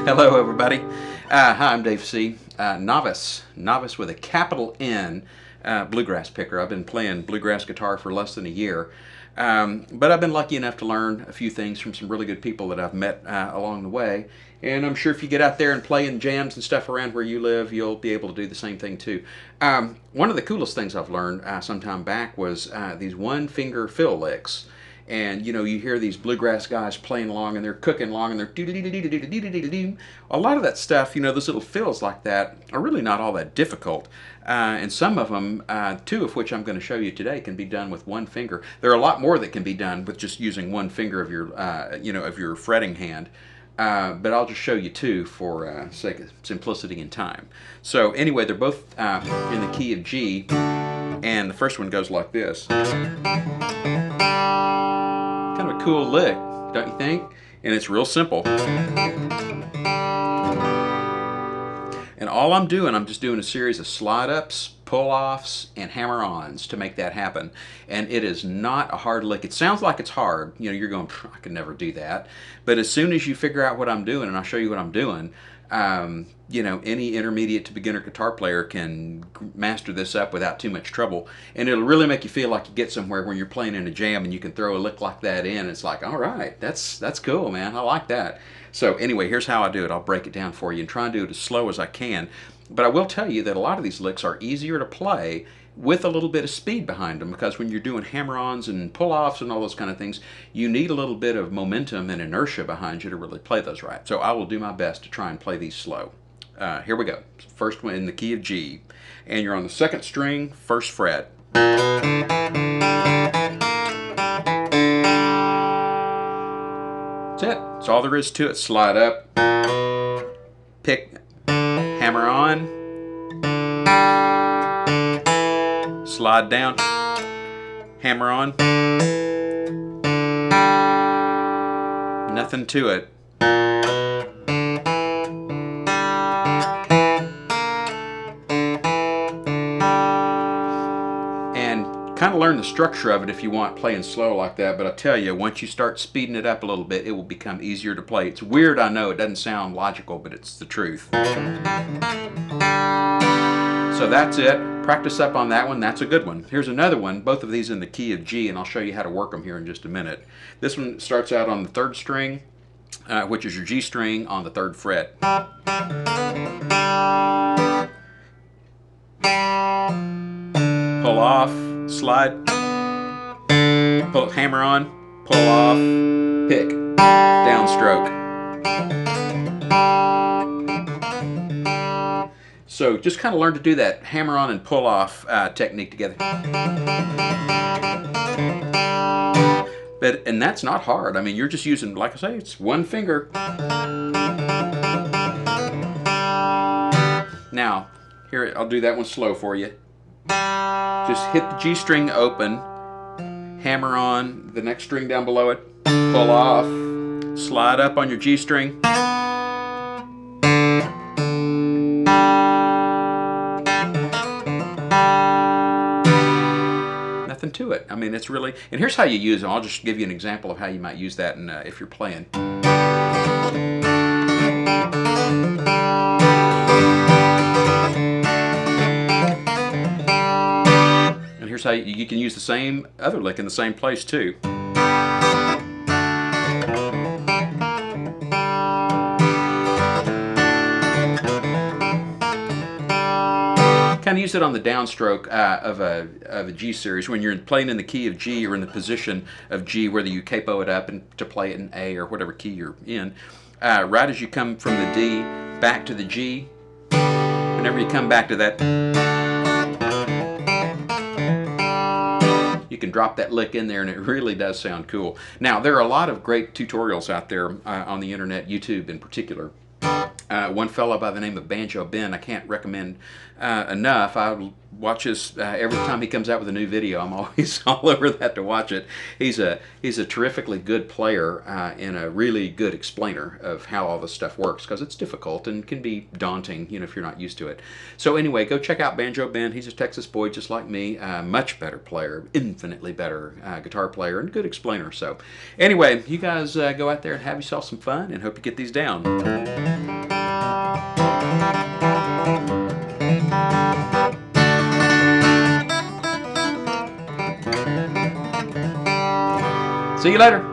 Hello, everybody. Hi, I'm Dave Seay. Novice with a capital N, bluegrass picker. I've been playing bluegrass guitar for less than a year, but I've been lucky enough to learn a few things from some really good people that I've met along the way. And I'm sure if you get out there and play in jams and stuff around where you live, you'll be able to do the same thing too. One of the coolest things I've learned some time back was these one finger fill licks. And you hear these bluegrass guys playing along and they're cooking along and they're do do do do do do do do. A lot of that stuff, those little fills like that are really not all that difficult. And some of them, two of which I'm going to show you today, can be done with one finger. There are a lot more that can be done with just using one finger of your, of your fretting hand. But I'll just show you two for sake of simplicity and time. So anyway, they're both in the key of G, and the first one goes like this. Kind of a cool lick, don't you think? And it's real simple. And all I'm just doing a series of slide ups, pull offs, and hammer ons to make that happen. And it is not a hard lick. It sounds like it's hard. You're going, I could never do that. But as soon as you figure out what I'm doing, and I'll show you what I'm doing, any intermediate to beginner guitar player can master this up without too much trouble. And it'll really make you feel like you get somewhere when you're playing in a jam and you can throw a lick like that in. It's like, all right, that's cool, man. I like that. So anyway, here's how I do it. I'll break it down for you and try and do it as slow as I can. But I will tell you that a lot of these licks are easier to play with a little bit of speed behind them, because when you're doing hammer-ons and pull-offs and all those kind of things, you need a little bit of momentum and inertia behind you to really play those right. So I will do my best to try and play these slow. Here we go. First one in the key of G, and you're on the second string, first fret. That's it. That's all there is to it. Slide up, pick, hammer on, slide down, hammer on. Nothing to it. And kind of learn the structure of it if you want playing slow like that, but I tell you, once you start speeding it up a little bit, it will become easier to play. It's weird, I know, it doesn't sound logical, but it's the truth. So that's it. Practice up on that one. That's a good one. Here's another one, both of these in the key of G, and I'll show you how to work them here in just a minute. This one starts out on the third string, which is your G string on the third fret. Pull off, slide, pull, hammer on, pull off, pick, downstroke. So just kind of learn to do that hammer on and pull off technique together. And that's not hard. I mean, you're just using, like I say, it's one finger. Now, here, I'll do that one slow for you. Just hit the G string open, hammer on the next string down below it, pull off, slide up on your G string. Nothing to it. I mean, it's really, and here's how you use them. I'll just give you an example of how you might use that if you're playing. And here's how you can use the same other lick in the same place too. Kind of use it on the downstroke of a G series. When you're playing in the key of G or in the position of G, whether you capo it up and to play it in A or whatever key you're in, right as you come from the D back to the G, whenever you come back to that, you can drop that lick in there and it really does sound cool. Now, there are a lot of great tutorials out there on the internet, YouTube in particular, One fellow by the name of Banjo Ben, I can't recommend enough. I watch his every time he comes out with a new video. I'm always all over that to watch it. He's a terrifically good player and a really good explainer of how all this stuff works, because it's difficult and can be daunting, if you're not used to it. So anyway, go check out Banjo Ben. He's a Texas boy just like me. Much better player, infinitely better guitar player, and good explainer. So anyway, you guys go out there and have yourself some fun, and hope you get these down. See you later.